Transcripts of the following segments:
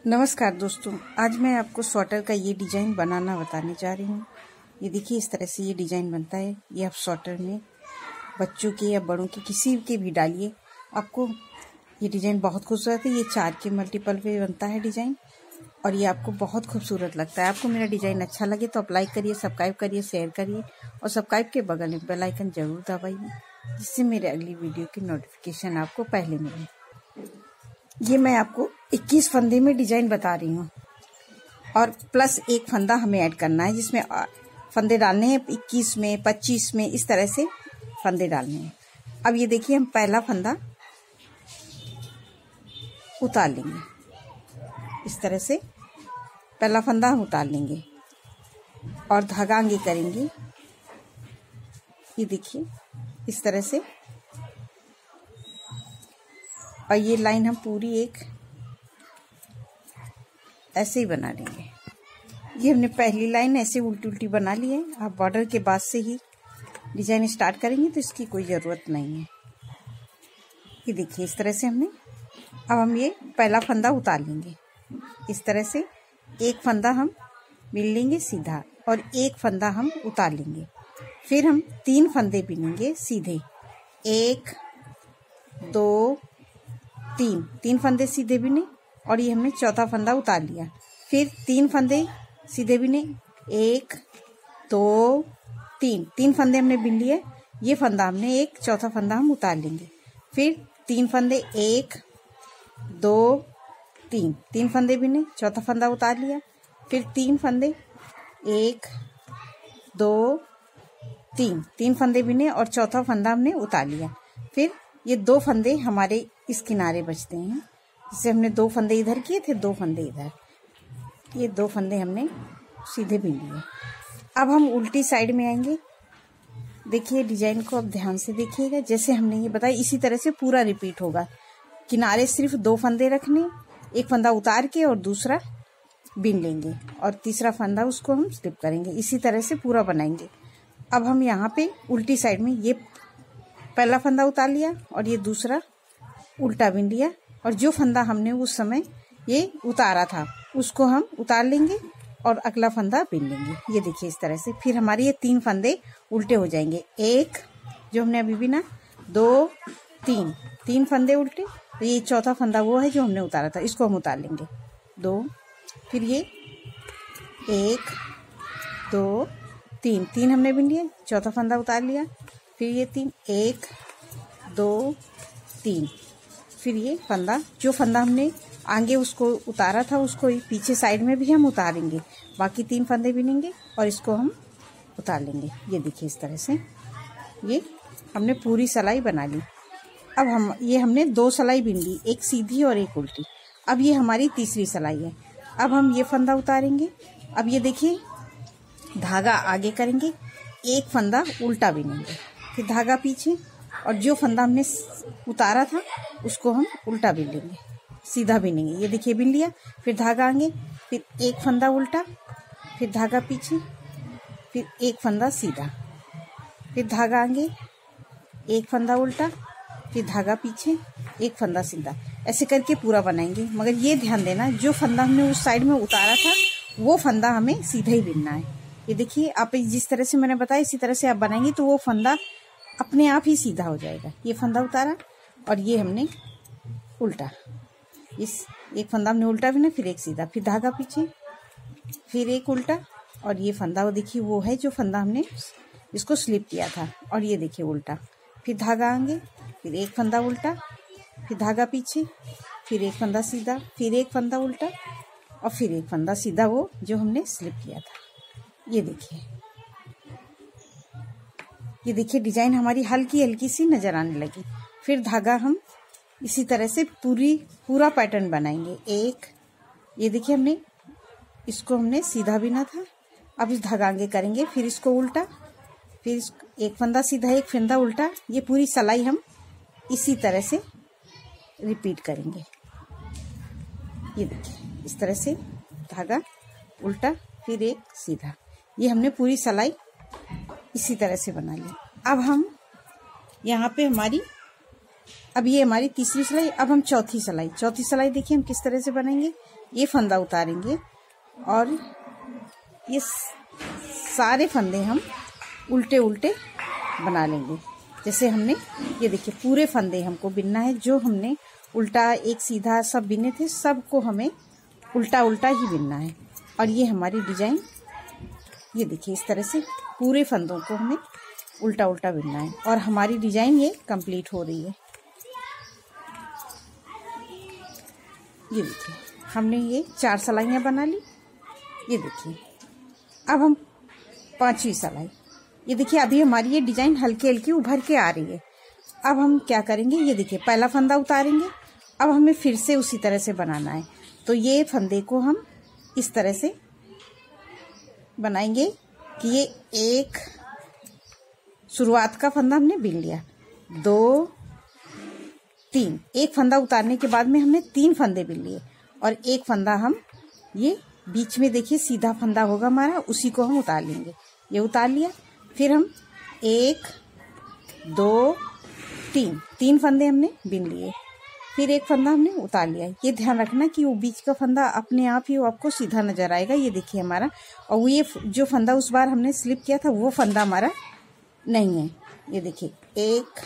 नमस्कार दोस्तों, आज मैं आपको स्वेटर का ये डिज़ाइन बनाना बताने जा रही हूँ। ये देखिए, इस तरह से ये डिज़ाइन बनता है। ये आप स्वेटर में बच्चों के या बड़ों के किसी के भी डालिए, आपको ये डिज़ाइन बहुत खूबसूरत है। ये 4 के मल्टीपल पे बनता है डिज़ाइन और ये आपको बहुत खूबसूरत लगता है। आपको मेरा डिज़ाइन अच्छा लगे तो आप लाइक करिए, सब्सक्राइब करिए, शेयर करिए और सब्सक्राइब के बगल में बेल आइकन जरूर दबाइए, जिससे मेरे अगली वीडियो की नोटिफिकेशन आपको पहले मिले। ये मैं आपको 21 फंदे में डिज़ाइन बता रही हूँ और प्लस एक फंदा हमें ऐड करना है, जिसमें फंदे डालने हैं 21 में, 25 में, इस तरह से फंदे डालने हैं। अब ये देखिए, हम पहला फंदा उतार लेंगे। इस तरह से पहला फंदा हम उतार लेंगे और धागा आगे करेंगे। ये देखिए, इस तरह से, और ये लाइन हम पूरी एक ऐसे ही बना लेंगे। ये हमने पहली लाइन ऐसे उल्टी उल्टी बना ली है। आप बॉर्डर के बाद से ही डिजाइन स्टार्ट करेंगे तो इसकी कोई ज़रूरत नहीं है। ये देखिए, इस तरह से हमने, अब हम ये पहला फंदा उतार लेंगे। इस तरह से एक फंदा हम बिन लेंगे सीधा और एक फंदा हम उतार लेंगे। फिर हम 3 फंदे बिनेंगे सीधे, 1 2 3 फंदे सीधे बिने और ये हमने चौथा फंदा उतार लिया। फिर 3 फंदे सीधे बिने, 1 2 3 फंदे हमने बिन लिए। ये फंदा हमने एक चौथा फंदा हम उतार लेंगे। फिर 3 फंदे, 1 2 3 फंदे बिने, चौथा फंदा उतार लिया। फिर 3 फंदे, 1 2 3 फंदे बिने और चौथा फंदा हमने उतार लिया। फिर ये 2 फंदे हमारे इस किनारे बचते हैं, जिससे हमने 2 फंदे इधर किए थे, 2 फंदे इधर। ये 2 फंदे हमने सीधे बिन लिए। अब हम उल्टी साइड में आएंगे। देखिए, डिजाइन को अब ध्यान से देखिएगा। जैसे हमने ये बताया, इसी तरह से पूरा रिपीट होगा। किनारे सिर्फ 2 फंदे रखने, एक फंदा उतार के और दूसरा बिन लेंगे और तीसरा फंदा उसको हम स्लिप करेंगे। इसी तरह से पूरा बनाएंगे। अब हम यहाँ पे उल्टी साइड में ये पहला फंदा उतार लिया और ये दूसरा उल्टा बिन लिया, और जो फंदा हमने उस समय ये उतारा था उसको हम उतार लेंगे और अगला फंदा बिन लेंगे। ये देखिए, इस तरह से। फिर हमारे ये 3 फंदे उल्टे हो जाएंगे। 1 जो हमने अभी बिना, 2 3 फंदे उल्टे, तो ये चौथा फंदा वो है जो हमने उतारा था, इसको हम उतार लेंगे। 2, फिर ये 1 2 3 हमने बिन लिए, चौथा फंदा उतार लिया। फिर ये 3 1 2 3, फिर ये फंदा, जो फंदा हमने आगे उसको उतारा था उसको पीछे साइड में भी हम उतारेंगे। बाकी 3 फंदे बिनेंगे और इसको हम उतार लेंगे। ये देखिए, इस तरह से ये हमने पूरी सिलाई बना ली। अब हमने 2 सिलाई बिन ली, एक सीधी और एक उल्टी। अब ये हमारी तीसरी सिलाई है। अब हम ये फंदा उतारेंगे। अब ये देखिए, धागा आगे करेंगे, एक फंदा उल्टा बिनेंगे, फिर धागा पीछे, और जो फंदा हमने उतारा था उसको हम उल्टा बिन लेंगे, सीधा बिनेंगे। ये देखिए, बिन लिया। फिर धागा आगे, फिर एक फंदा उल्टा, फिर धागा पीछे, फिर एक फंदा सीधा, फिर धागा आगे, एक फंदा उल्टा, फिर धागा पीछे, एक फंदा सीधा। ऐसे करके पूरा बनाएंगे। मगर ये ध्यान देना, जो फंदा हमने उस साइड में उतारा था वो फंदा हमें सीधा ही बिनना है। ये देखिए, आप जिस तरह से मैंने बताया इसी तरह से आप बनाएंगे तो वो फंदा अपने आप ही सीधा हो जाएगा। ये फंदा उतारा और ये हमने उल्टा, इस एक फंदा हमने उल्टा बिना, फिर एक सीधा, फिर धागा पीछे, फिर एक उल्टा, और ये फंदा वो देखिए वो है जो फंदा हमने इसको स्लिप किया था, और ये देखिए उल्टा, फिर धागा आगे, फिर एक फंदा उल्टा, फिर धागा पीछे, फिर एक फंदा सीधा, फिर एक फंदा उल्टा और फिर एक फंदा सीधा, वो जो हमने स्लिप किया था। ये देखिए डिजाइन हमारी हल्की हल्की सी नजर आने लगी। फिर धागा हम इसी तरह से पूरा पैटर्न बनाएंगे। ये देखिए, हमने सीधा बिना था। अब इस धागा आगे करेंगे, फिर इसको उल्टा, फिर एक फंदा सीधा, एक फंदा उल्टा। ये पूरी सिलाई हम इसी तरह से रिपीट करेंगे। ये देखिए, इस तरह से धागा उल्टा, फिर एक सीधा। ये हमने पूरी सिलाई इसी तरह से बना ली। अब हम यहाँ पे हमारी अब ये हमारी तीसरी सिलाई। अब हम चौथी सिलाई देखिए हम किस तरह से बनाएंगे। ये फंदा उतारेंगे और ये सारे फंदे हम उल्टे उल्टे बना लेंगे। जैसे हमने ये देखिए पूरे फंदे हमको बिनना है। जो हमने उल्टा एक सीधा सब बिने थे, सबको हमें उल्टा उल्टा ही बिनना है। और ये हमारी डिजाइन ये देखिए इस तरह से पूरे फंदों को हमें उल्टा उल्टा बिनना है और हमारी डिजाइन ये कंप्लीट हो रही है। ये देखिए हमने ये 4 सिलाइयाँ बना ली। ये देखिए अब हम 5वीं सिलाई। ये देखिए अभी हमारी ये डिजाइन हल्की हल्की उभर के आ रही है। अब हम क्या करेंगे, ये देखिए पहला फंदा उतारेंगे। अब हमें फिर से उसी तरह से बनाना है। तो ये फंदे को हम इस तरह से बनाएंगे कि ये एक शुरुआत का फंदा हमने बिन लिया, 2 3, एक फंदा उतारने के बाद में हमने 3 फंदे बिन लिए और एक फंदा हम ये बीच में देखिए सीधा फंदा होगा हमारा, उसी को हम उतार लेंगे। ये उतार लिया। फिर हम 1 2 3 फंदे हमने बिन लिए। फिर एक फंदा हमने उतार लिया। ये ध्यान रखना कि वो बीच का फंदा अपने आप ही वो आपको सीधा नजर आएगा। ये देखिए हमारा, और वो ये जो फंदा उस बार हमने स्लिप किया था वो फंदा हमारा नहीं है। ये देखिए 1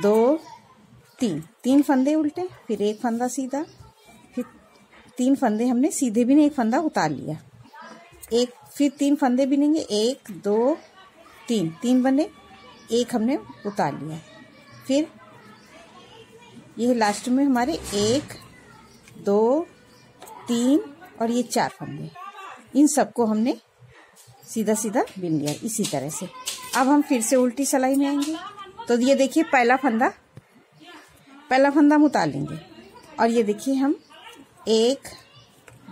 2 3 फंदे उल्टे, फिर एक फंदा सीधा, फिर 3 फंदे हमने सीधे भी नहीं, एक फंदा उतार लिया। फिर 3 फंदे बिनेंगे, 1 2 3 बने, एक हमने उतार लिया। फिर ये लास्ट में हमारे 1 2 3 और ये 4 फंदे, इन सबको हमने सीधा सीधा बिन लिया इसी तरह से। अब हम फिर से उल्टी सिलाई में आएंगे। तो ये देखिए पहला फंदा हम उतार लेंगे और ये देखिए हम 1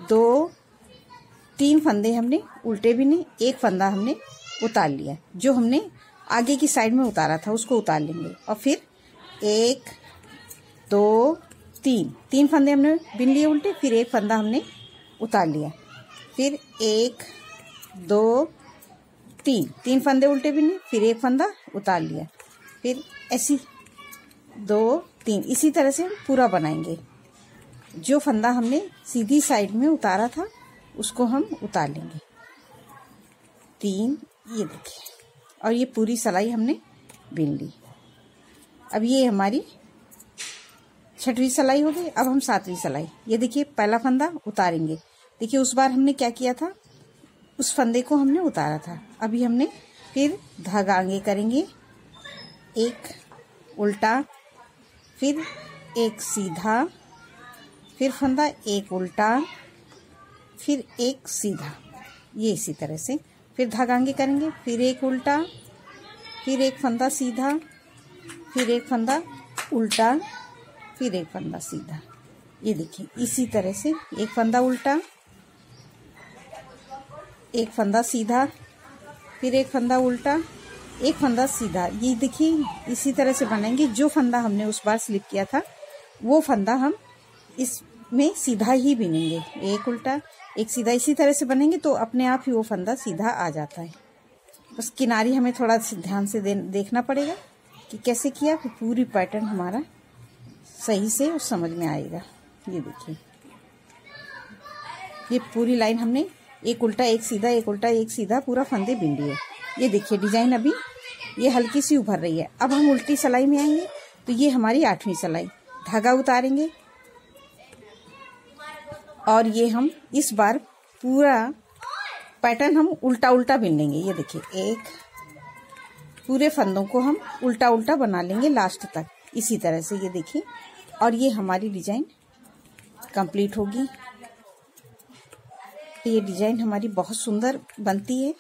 2 3 फंदे हमने उल्टे बिने, एक फंदा हमने उतार लिया। जो हमने आगे की साइड में उतारा था उसको उतार लेंगे और फिर 1 2 3 फंदे हमने बिन लिए उल्टे, फिर एक फंदा हमने उतार लिया। फिर 1 2 3 फंदे उल्टे बिने, फिर एक फंदा उतार लिया। फिर ऐसी 2 3 इसी तरह से हम पूरा बनाएंगे। जो फंदा हमने सीधी साइड में उतारा था उसको हम उतार लेंगे 3, ये देखिए, और ये पूरी सिलाई हमने बिन ली। अब ये हमारी 6वीं सिलाई हो गई। अब हम 7वीं सिलाई। ये देखिए पहला फंदा उतारेंगे। देखिए उस बार हमने क्या किया था, उस फंदे को हमने उतारा था। अभी हमने फिर धागा आगे करेंगे, एक उल्टा, फिर एक सीधा, फिर फंदा एक उल्टा, फिर एक सीधा, ये इसी तरह से। फिर धागा आगे करेंगे, फिर एक उल्टा, फिर एक फंदा सीधा, फिर एक फंदा उल्टा, फिर एक फंदा सीधा। ये देखिए इसी तरह से एक फंदा उल्टा, एक फंदा सीधा, फिर एक फंदा उल्टा, एक फंदा सीधा। ये देखिए इसी तरह से बनाएंगे। जो फंदा हमने उस बार स्लिप किया था वो फंदा हम इसमें सीधा ही बिनेंगे, एक उल्टा एक सीधा, इसी तरह से बनेंगे तो अपने आप ही वो फंदा सीधा आ जाता है। बस किनारी हमें थोड़ा ध्यान से देखना पड़ेगा कि कैसे किया, फिर पूरी पैटर्न हमारा सही से और समझ में आएगा। ये देखिए ये पूरी लाइन हमने एक उल्टा एक सीधा, एक उल्टा एक सीधा पूरा फंदे बिन लिए। ये देखिए डिजाइन अभी ये हल्की सी उभर रही है। अब हम उल्टी सिलाई में आएंगे। तो ये हमारी 8वीं सिलाई। धागा उतारेंगे और ये हम इस बार पूरा पैटर्न हम उल्टा उल्टा बिन लेंगे। ये देखिए एक पूरे फंदों को हम उल्टा उल्टा बना लेंगे लास्ट तक इसी तरह से। ये देखिए और ये हमारी डिजाइन कंप्लीट होगी। ये डिजाइन हमारी बहुत सुंदर बनती है।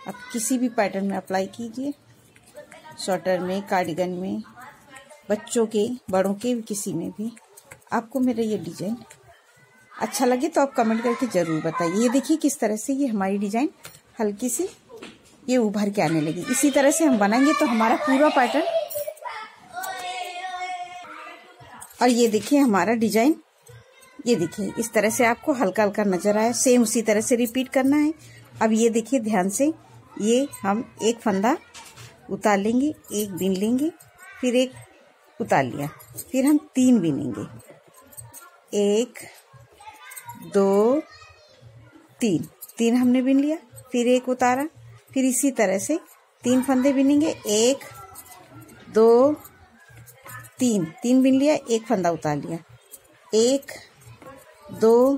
आप किसी भी पैटर्न में अप्लाई कीजिए, स्वेटर में, कार्डिगन में, बच्चों के, बड़ों के, किसी में भी। आपको मेरा ये डिजाइन अच्छा लगे तो आप कमेंट करके जरूर बताइए। ये देखिए किस तरह से ये हमारी डिजाइन हल्की सी ये उभर के आने लगी। इसी तरह से हम बनाएंगे तो हमारा पूरा पैटर्न। और ये देखिए हमारा डिजाइन, ये देखिए इस तरह से आपको हल्का हल्का नजर आया। सेम उसी तरह से रिपीट करना है। अब ये देखिए ध्यान से, ये हम एक फंदा उतार लेंगे, एक बिन लेंगे, फिर एक उतार लिया। फिर हम 3 बिनेंगे, 1 2 3, 3 हमने बिन लिया। फिर 1 उतारा, फिर इसी तरह से 3 फंदे बिनेंगे, 1 2 3, 3 बिन लिया, 1 फंदा उतार लिया, 1 2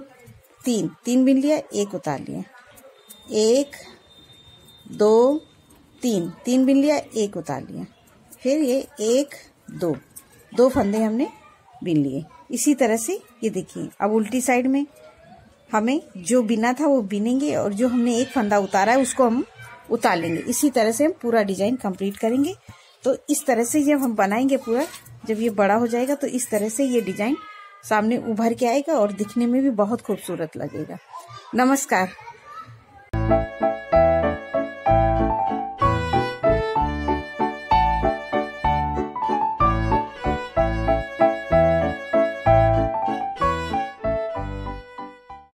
3, 3 बिन लिया, 1 उतार लिया, 1 2 3, 3 बिन लिया, 1 उतार लिया। फिर ये 1 2, 2 फंदे हमने बिन लिए। इसी तरह से ये देखिए, अब उल्टी साइड में हमें जो बिना था वो बिनेंगे और जो हमने 1 फंदा उतारा है उसको हम उतार लेंगे। इसी तरह से हम पूरा डिजाइन कंप्लीट करेंगे। तो इस तरह से जब हम बनाएंगे पूरा, जब ये बड़ा हो जाएगा तो इस तरह से ये डिजाइन सामने उभर के आएगा और दिखने में भी बहुत खूबसूरत लगेगा। नमस्कार।